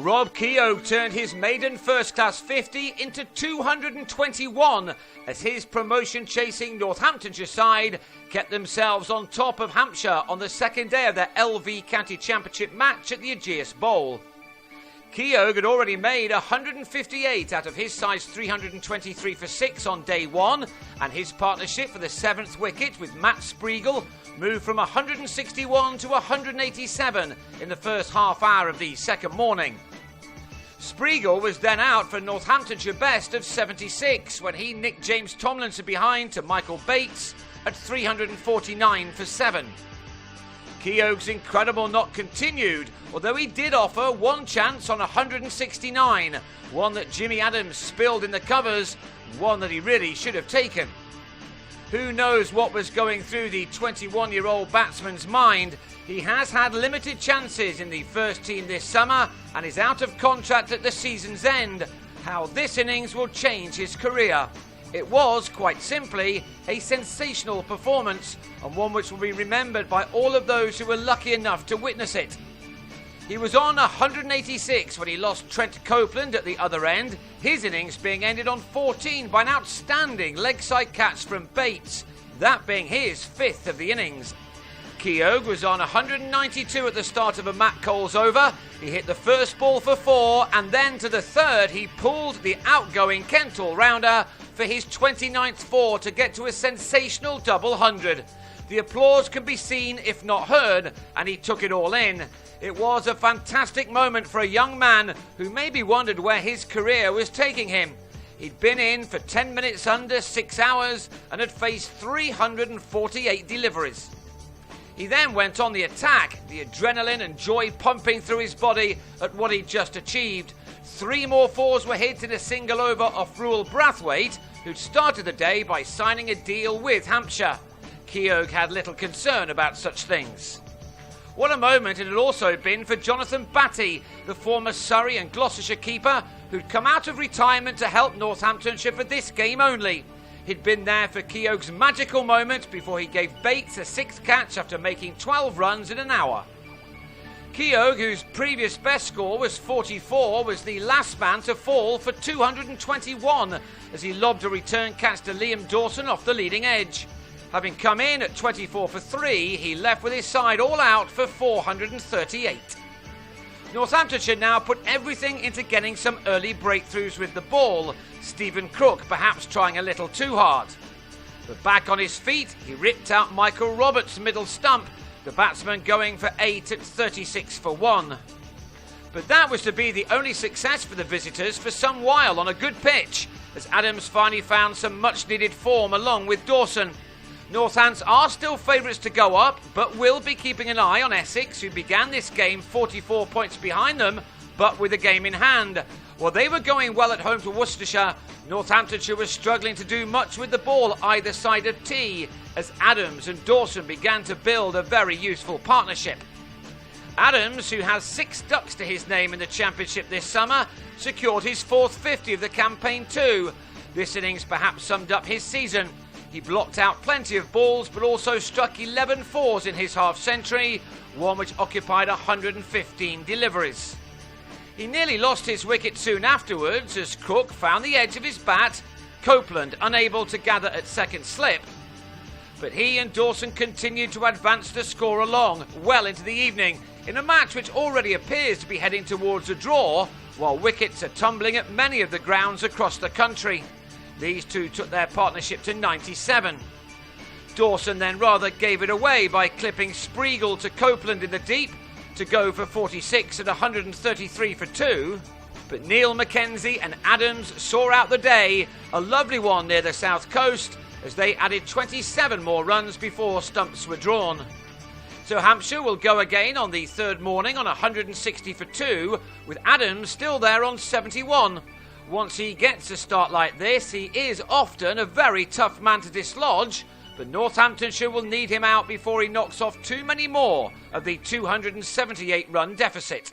Rob Keogh turned his maiden first-class 50 into 221 as his promotion-chasing Northamptonshire side kept themselves on top of Hampshire on the second day of their LV County Championship match at the Ageas Bowl. Keogh had already made 158 out of his side's 323 for 6 on day one, and his partnership for the 7th wicket with Matt Spreagle moved from 161 to 187 in the first half hour of the second morning. Spreagle was then out for Northamptonshire best of 76 when he nicked James Tomlinson behind to Michael Bates at 349 for 7. Keogh's incredible knock continued, although he did offer one chance on 169, one that Jimmy Adams spilled in the covers, one that he really should have taken. Who knows what was going through the 21-year-old batsman's mind? He has had limited chances in the first team this summer and is out of contract at the season's end. How this innings will change his career. It was, quite simply, a sensational performance and one which will be remembered by all of those who were lucky enough to witness it. He was on 186 when he lost Trent Copeland at the other end, his innings being ended on 14 by an outstanding leg-side catch from Bates, that being his 5th of the innings. Keogh was on 192 at the start of a Matt Coles over. He hit the first ball for 4 and then to the third he pulled the outgoing Kent all-rounder for his 29th 4 to get to a sensational double 100. The applause can be seen if not heard, and he took it all in. It was a fantastic moment for a young man who maybe wondered where his career was taking him. He'd been in for 10 minutes under 6 hours and had faced 348 deliveries. He then went on the attack, the adrenaline and joy pumping through his body at what he'd just achieved. 3 more 4s were hit in a single over off Rule Brathwaite, who'd started the day by signing a deal with Hampshire. Keogh had little concern about such things. What a moment it had also been for Jonathan Batty, the former Surrey and Gloucestershire keeper, who'd come out of retirement to help Northamptonshire for this game only. He'd been there for Keogh's magical moment before he gave Bates a 6th catch after making 12 runs in an hour. Keogh, whose previous best score was 44, was the last man to fall for 221 as he lobbed a return catch to Liam Dawson off the leading edge. Having come in at 24 for 3, he left with his side all out for 438. Northamptonshire now put everything into getting some early breakthroughs with the ball, Stephen Crook perhaps trying a little too hard. But back on his feet, he ripped out Michael Roberts' middle stump, the batsman going for 8 at 36 for 1. But that was to be the only success for the visitors for some while on a good pitch, as Adams finally found some much-needed form along with Dawson. Northants are still favourites to go up, but will be keeping an eye on Essex, who began this game 44 points behind them, but with a game in hand. While they were going well at home to Worcestershire, Northamptonshire was struggling to do much with the ball either side of tee, as Adams and Dawson began to build a very useful partnership. Adams, who has 6 ducks to his name in the Championship this summer, secured his 4th 50 of the campaign too. This innings perhaps summed up his season. He blocked out plenty of balls, but also struck 11 4s in his half-century, one which occupied 115 deliveries. He nearly lost his wicket soon afterwards as Crook found the edge of his bat, Copeland unable to gather at second slip. But he and Dawson continued to advance the score along well into the evening in a match which already appears to be heading towards a draw, while wickets are tumbling at many of the grounds across the country. These two took their partnership to 97. Dawson then rather gave it away by clipping Spreagle to Copeland in the deep to go for 46 at 133 for 2. But Neil Mackenzie and Adams saw out the day, a lovely one near the south coast, as they added 27 more runs before stumps were drawn. So Hampshire will go again on the third morning on 160 for 2, with Adams still there on 71. Once he gets a start like this, he is often a very tough man to dislodge, but Northamptonshire will need him out before he knocks off too many more of the 278-run deficit.